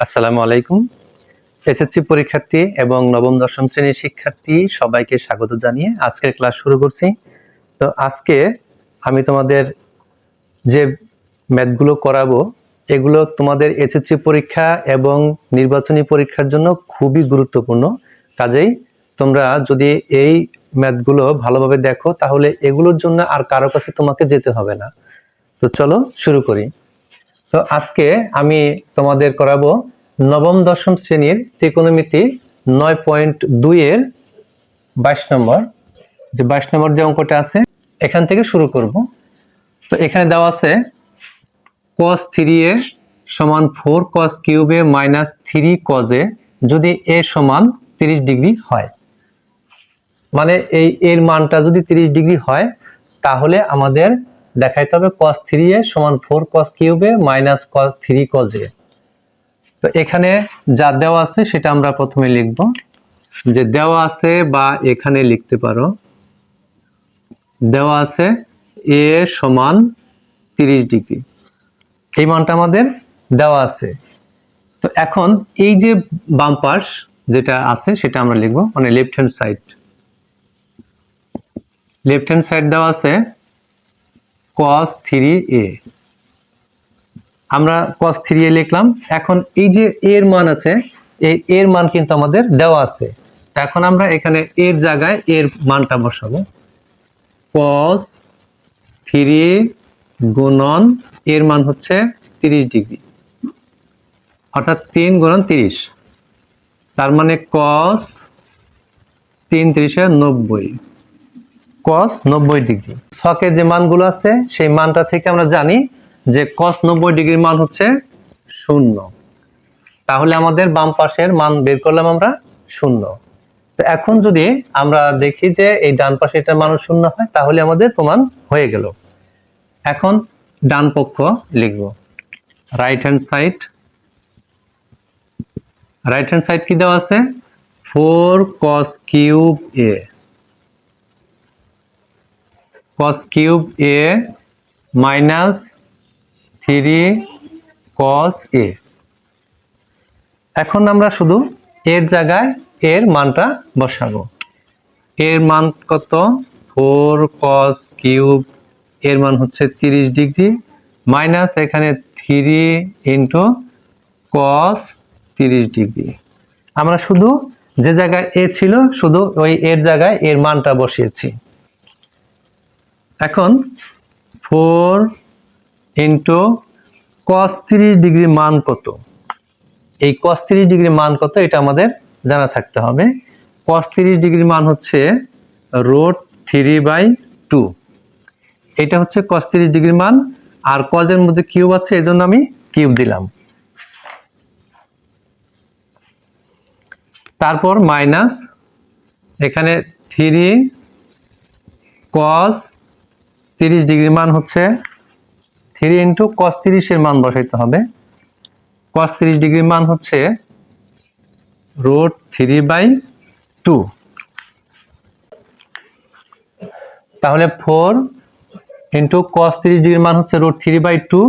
আসসালামু আলাইকুম। এসএসসি পরীক্ষার্থী এবং নবম দশম শ্রেণীর শিক্ষার্থী সবাইকে স্বাগত জানিয়ে আজকের ক্লাস শুরু করছি। তো আজকে আমি তোমাদের যে ম্যাথগুলো করাবো এগুলো তোমাদের এসএসসি পরীক্ষা এবং নির্বাচনী পরীক্ষার জন্য খুবই গুরুত্বপূর্ণ। কাজেই তোমরা যদি এই ম্যাথগুলো ভালোভাবে দেখো তাহলে এগুলোর জন্য আর কারো কাছে তোমাকে যেতে হবে না। তো চলো শুরু করি। তো আজকে আমি তোমাদের করাবো নবম দশম শ্রেণীর ত্রিকোণমিতি 9.2 এর 22 নম্বর যে অঙ্কটা আছে এখান থেকে শুরু করব। তো এখানে দেওয়া আছে cos 3a সমান 4 cos cube a minus 3 cos a যদি a সমান 30 ডিগ্রি হয়, মানে এই এর মানটা যদি 30 ডিগ্রি হয় তাহলে আমাদের দেখাইতে হবে cos 3a সমান 4 cos cube a minus 3 cos a। তো এখানে যা দেওয়া আছে সেটা আমরা প্রথমে লিখব, যে দেওয়া আছে বা এখানে লিখতে পারো দেওয়া আছে a সমান 30 ডিগ্রি, এই মানটা আমাদের দেওয়া আছে। তো এখন এই যে বাম পাশ যেটা আছে সেটা আমরা লিখব, মানে লেফট হ্যান্ড সাইড দেওয়া আছে cos 3a, আমরা cos 3a লিখলাম। এখন এই যে এর মান আছে, এই এর মান কিন্তু আমাদের দেওয়া আছে। এখন আমরা এখানে এর জায়গায় এর মানটা বসাবো, cos 3 গুণন এর মান হচ্ছে 30 ডিগ্রি, অর্থাৎ 3 গুণন 30, তার মানে cos 3 30 90, cos 90 ডিগ্রি। ছকের যে মানগুলো আছে সেই মানটা থেকে আমরা জানি যে cos 90 ডিগ্রির মান হচ্ছে 0, তাহলে আমাদের বাম পাশের মান বের করলাম আমরা 0। তো এখন যদি আমরা দেখি যে এই ডান পাশে এটার মান 0 হয় তাহলে আমাদের প্রমাণ হয়ে গেল। এখন ডান পক্ষ লিখব, রাইট হ্যান্ড সাইড কি দেওয়া আছে 4 cos cube a minus 3 cos a। এখন আমরা শুধু এর জায়গায় এর মানটা বসাবো। এর মান কত 4 cos কিউব এর মান হচ্ছে 30 ডিগ্রি মাইনাস এখানে 3 ইন্টু cos 30 ডিগ্রি। আমরা শুধু যে জায়গায় এ ছিল শুধু ওই এর জায়গায় এর মানটা বসিয়েছি। এখন 4 ইন্টু cos 30 ডিগ্রি মান কত, এই cos 30 ডিগ্রি মান কত এটা আমাদের জানা থাকতে হবে। cos 30 ডিগ্রি মান হচ্ছে √3/2, এটা হচ্ছে cos 30 ডিগ্রি মান, আর cos এর মধ্যে কিউব আছে এজন্য আমি কিউব দিলাম। তারপর মাইনাস এখানে 3 cos 30 ডিগ্রি মান হচ্ছে 3 ইন্টু cos 30 এর মান বসাইতে হবে। cos 30 ডিগ্রি মান হচ্ছে √3/2, তাহলে 4 ইন্টু cos 30 ডিগ্রি মান হচ্ছে √3/2,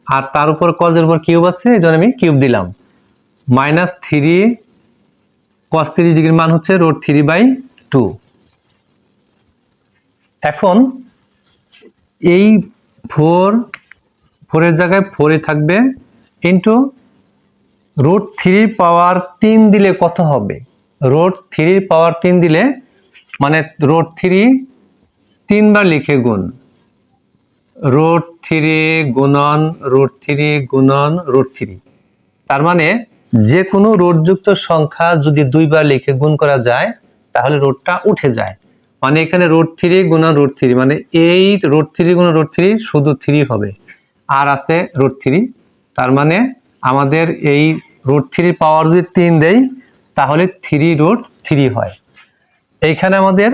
আর তার উপর cos এর উপর কিউব আছে এজন্য আমি কিউব দিলাম। মাইনাস 3 cos 30 ডিগ্রি মান হচ্ছে √3/2। এখন এই 4 এর জায়গায় 4 থাকবে ইন্টু √3 পাওয়ার 3 দিলে কত হবে, √3 পাওয়ার 3 দিলে মানে √3 তিনবার লিখে গুণ, √3 গুণন √3 গুণন √3, তার মানে যে কোনো রোধযুক্ত সংখ্যা যদি দুইবার লিখে গুণ করা যায় তাহলে রোধটা উঠে যায়। মানে এখানে √3 গুণন √3 মানে এই √3 গুণন √3 শুধু 3 হবে, আর আছে √3, তার মানে আমাদের এই √3 পাওয়ার যদি 3 দেই তাহলে 3√3 হয়। এইখানে আমাদের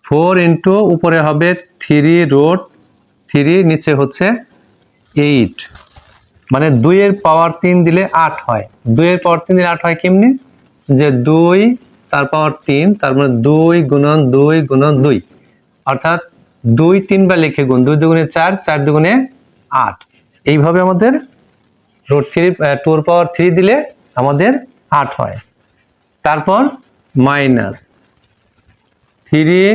4 ইন্টু উপরে হবে 3√3, নিচে হচ্ছে 8, মানে 2 এর পাওয়ার 3 দিলে 8 হয়। 2 এর পাওয়ার 3 দিলে 8 হয় কেমনি, যে 2 তার পাওয়ার 3, তার মানে 2 গুণন 2 গুণন 2, অর্থাৎ 2 তিনবার লিখে গুণ, 2 দুগুণে 4, 4 দুগুণে 8। এইভাবে আমাদের 2^3 দিলে আমাদের 8 হয়। তারপর মাইনাস 3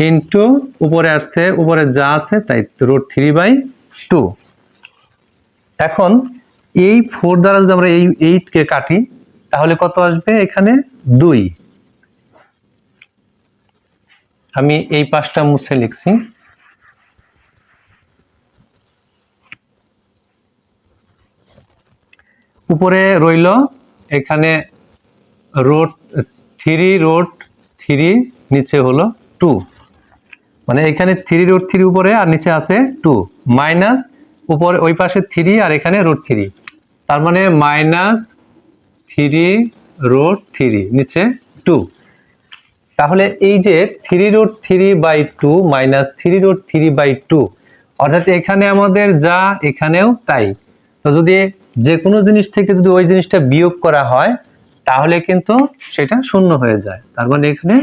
ইন্টু উপরে আসছে, উপরে যা আছে তাই √3/2। এখন এই 4 দ্বারা যদি আমরা এই 8 কে কাটি তাহলে কত আসবে? এখানে 2। আমি এই পাশটা মুছে লিখছি। উপরে রইল এখানে √3, নিচে হলো 2, মানে এখানে 3√3 উপরে আর নিচে আছে 2, মাইনাস উপরে ওই পাশে 3 আর এখানে √3, তার মানে -3√3 নিচে 2। তাহলে এই যে 3√3/2 -3√3/2, অর্থাৎ এখানে আমাদের যা এখানেও তাই। তো যদি যে কোনো জিনিস থেকে যদি ওই জিনিসটা বিয়োগ করা হয় তাহলে কিন্তু সেটা শূন্য হয়ে যায়, তার মানে এখানে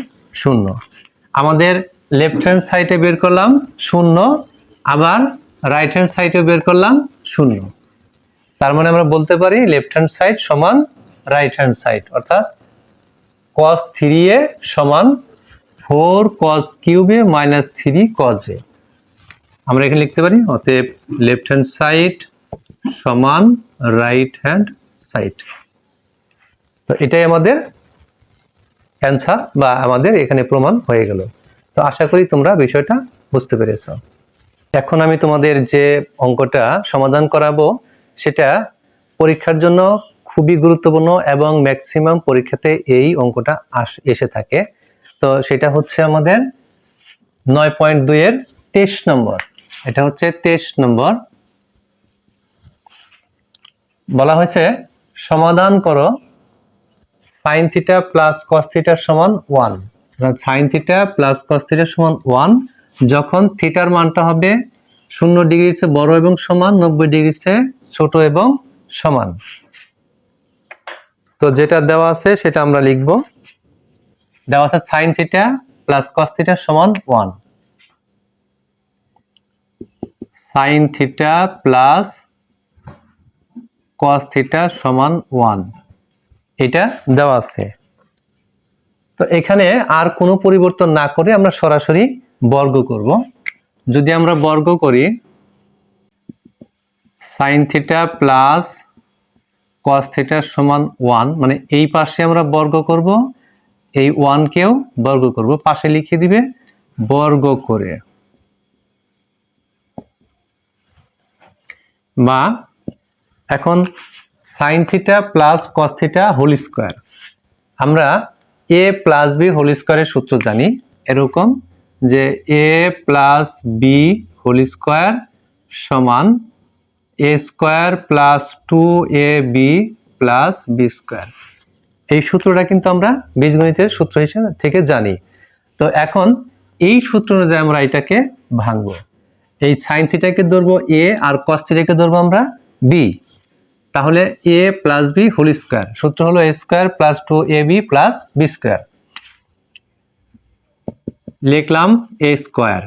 0। আমাদের লেফট হ্যান্ড সাইডে বের করলাম 0, আবার রাইট হ্যান্ড সাইডে বের করলাম 0, তার মানে আমরা বলতে পারি লেফট হ্যান্ড সাইড সমান রাইট হ্যান্ড সাইড, অর্থাৎ cos 3a সমান 4 cos cube a minus 3 cos a। আমরা এখানে লিখতে পারি অতএব লেফট হ্যান্ড সাইড সমান রাইট হ্যান্ড সাইড। তো এটাই আমাদের অ্যান্সার বা আমাদের এখানে প্রমাণ হয়ে গেল। তো আশা করি তোমরা বিষয়টা বুঝতে পেরেছ। এখন আমি তোমাদের যে অঙ্কটা সমাধান করাবো সেটা পরীক্ষার জন্য খুবই গুরুত্বপূর্ণ এবং ম্যাক্সিমাম পরীক্ষাতে এই অঙ্কটা এসে থাকে। তো সেটা হচ্ছে আমাদের 9.2 এর 23 নম্বর। এটা হচ্ছে 23 নম্বর। বলা হয়েছে সমাধান করো sin θ প্লাস cos θ সমান 1। sin θ প্লাস cos θ সমান 1 যখন থিটার মানটা হবে 0 ডিগ্রির চেয়ে বড় এবং সমান, 90 ডিগ্রির চেয়ে ছোট এবং সমান। তো যেটা দেওয়া আছে সেটা আমরা লিখব। দেওয়া আছে sin θ প্লাস cos θ সমান 1। sin θ প্লাস cos θ সমান 1, এটা দেওয়া আছে। তো এখানে আর কোনো পরিবর্তন না করে আমরা সরাসরি বর্গ করব। যদি আমরা বর্গ করি sin θ প্লাস cos θ সমান 1, মানে এই পাশে আমরা বর্গ করব, এই 1 কেও বর্গ করব, পাশে লিখে দিবে বর্গ করে, বা এখন sin θ plus cos θ whole square. আমরা a প্লাস b হোল স্কয়ারের সূত্র জানি, এরকম যে a plus b whole square সমান a square plus 2ab plus b square. এই সূত্রটা কিন্তু আমরা বীজগণিতের সূত্র হিসেবে থেকে জানি। তো এখন এই সূত্র অনুযায়ী আমরা এটাকে ভাঙবো। এই sin θ কে ধরবো a আর cos θ কে ধরবো আমরা b। তাহলে a plus b whole square, সূত্র হলো a square plus 2ab plus b square. লিখলাম a স্কয়ার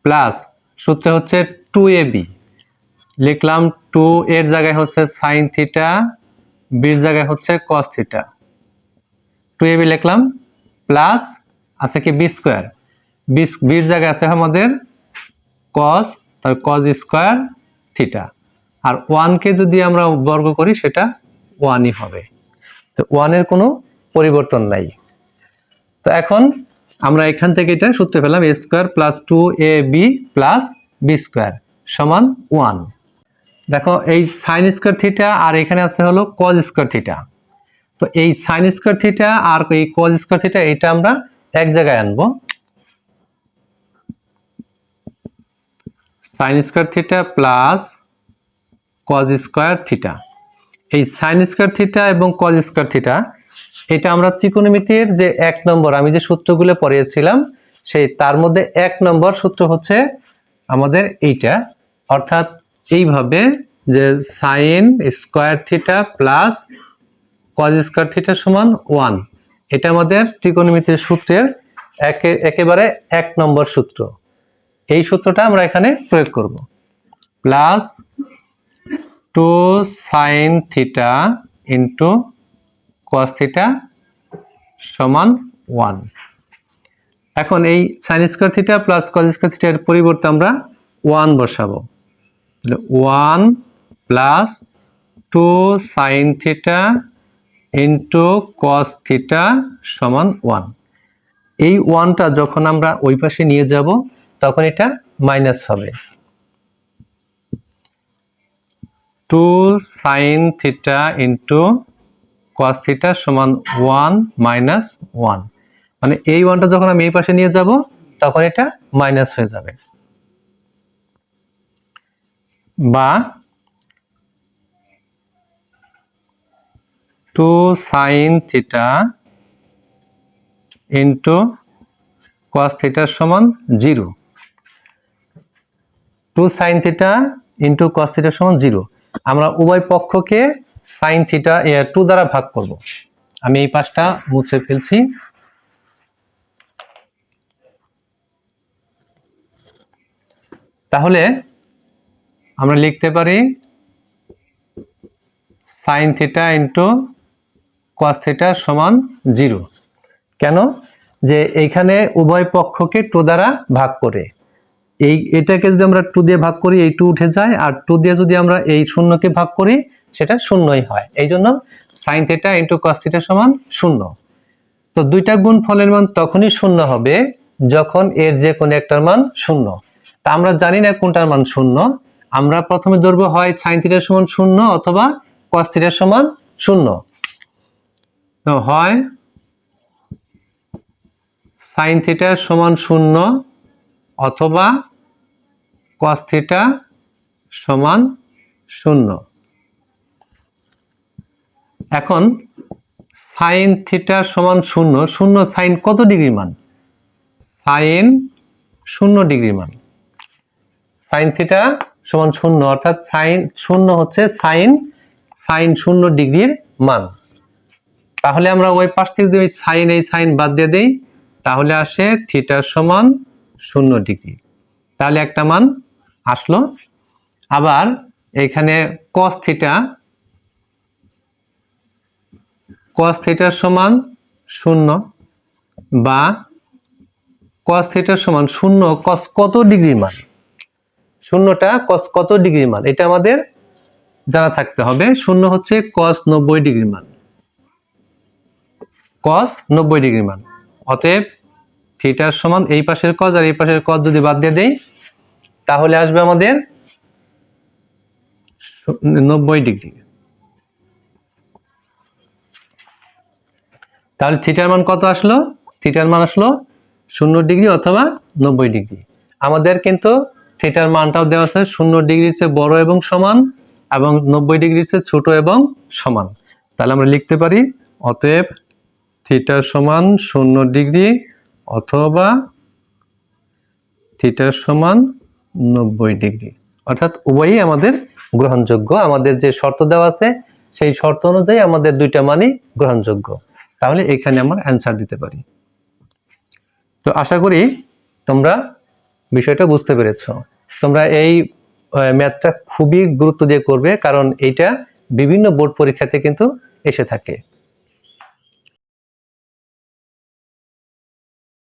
প্লাস সূত্র হচ্ছে 2ab, লিখলাম 2 এর জায়গায় হচ্ছে sin θ, b এর জায়গায় হচ্ছে cos θ, 2ab লিখলাম প্লাস আছে কি b স্কয়ার, b এর জায়গায় আছে আমাদের cos, তার cos স্কয়ার θ, আর 1 কে যদি আমরা বর্গ করি সেটা 1ই হবে। তো 1 এর কোনো পরিবর্তন নাই। তো এখন আমরা এখান থেকে এটা সূত্র পেলাম a square plus 2ab plus b square সমান 1। দেখো এই sin স্কয়ার θ আর এখানে আছে হলো cos স্কয়ার θ। তো এই sin স্কয়ার θ আর এই cos স্কয়ার θ এটা আমরা এক জায়গায় আনবো। sin square θ plus cos square θ। এই sin স্কয়ার θ এবং cos স্কয়ার θ এটা আমরা ত্রিকোণমিতির যে 1 নম্বর আমি যে সূত্রগুলো পড়িয়েছিলাম সেই তার মধ্যে 1 নম্বর সূত্র হচ্ছে আমাদের এইটা, অর্থাৎ এইভাবে যে sin square θ plus cos square θ সমান 1, এটা আমাদের ত্রিকোণমিতির সূত্রের একেবারে 1 নম্বর সূত্র। এই সূত্রটা আমরা এখানে প্রয়োগ করব। Plus 2 sin theta into cos theta সমান 1। এখন এই sin square theta plus cos square থিটার পরিবর্তে আমরা 1 বসাবো, তাহলে 1 plus 2 sin theta into cos theta সমান 1। এই 1টা যখন আমরা ওই পাশে নিয়ে যাব তখন এটা মাইনাস হবে। 2 sin theta into cos theta সমান 1 মাইনাস 1, মানে এই 1টা যখন আমি এই পাশে নিয়ে যাব তখন এটা মাইনাস হয়ে যাবে। বা 2 sin theta into cos theta সমান 0। 2 sin theta into cos theta সমান 0। আমরা উভয় পক্ষকে sin থিটা 2 দ্বারা ভাগ করব। আমি এই পাশটা মুছে ফেলছি। তাহলে আমরা লিখতে পারি sin theta into cos theta সমান 0। কেন? যে এইখানে উভয় পক্ষকে 2 দ্বারা ভাগ করে, এটাকে যদি আমরা 2 দিয়ে ভাগ করি এই 2 উঠে যায়, আর 2 দিয়ে যদি আমরা এই শূন্যকে ভাগ করি সেটা শূন্যই হয়। এই জন্য sin theta into cos theta সমান 0। তো দুইটা গুণফলের মান তখনই শূন্য হবে যখন এর যে কোনো একটার মান 0। তা আমরা জানি না কোনটার মান 0। আমরা প্রথমে ধরবো হয় sin থিটা সমান 0 অথবা cos থিটা সমান 0। তো হয় sin থিটা সমান 0 অথবা cos থিটা সমান 0। এখন sin থিটা সমান 0, 0 sin কত ডিগ্রি মান? sin 0 ডিগ্রি মান। sin থিটা সমান 0 অর্থাৎ sin 0 হচ্ছে sin 0 ডিগ্রির মান। তাহলে আমরা ওই পাশ থেকে যদি sin এই sin বাদ দিয়ে দেই তাহলে আসে থিটা সমান 0 ডিগ্রি। তাহলে একটা মান আসলো। আবার এখানে cos থিটা সমান 0 বা cos থিটা সমান 0 cos কত ডিগ্রি মান, 0টা cos কত ডিগ্রি মান এটা আমাদের জানা থাকতে হবে। 0 হচ্ছে cos 90 ডিগ্রি মান, cos 90 ডিগ্রি মান। অতএব থিটার সমান এই পাশের cos আর এই পাশের cos যদি বাদ দিয়ে দেই তাহলে আসবে আমাদের 90 ডিগ্রি। তাহলে থিটার মান কত আসলো? থিটার মান আসলো 0 ডিগ্রি অথবা 90 ডিগ্রি। আমাদের কিন্তু থিটার মানটাও দেওয়া আছে 0 ডিগ্রির চেয়ে বড় এবং সমান এবং 90 ডিগ্রির চেয়ে ছোট এবং সমান। তাহলে আমরা লিখতে পারি অতএব থিটা সমান 0 ডিগ্রি অথবা থিটা সমান 90 ডিগ্রি। অর্থাৎ উভয়ই আমাদের গ্রহণযোগ্য। আমাদের যে শর্ত দেওয়া আছে সেই শর্ত অনুযায়ী আমাদের দুইটা মানই গ্রহণযোগ্য। তাহলে এখানে আমরা অ্যান্সার দিতে পারি। তো আশা করি তোমরা বিষয়টা বুঝতে পেরেছো। তোমরা এই ম্যাথটা খুবই গুরুত্ব দিয়ে করবে, কারণ এইটা বিভিন্ন বোর্ড পরীক্ষাতে কিন্তু এসে থাকে।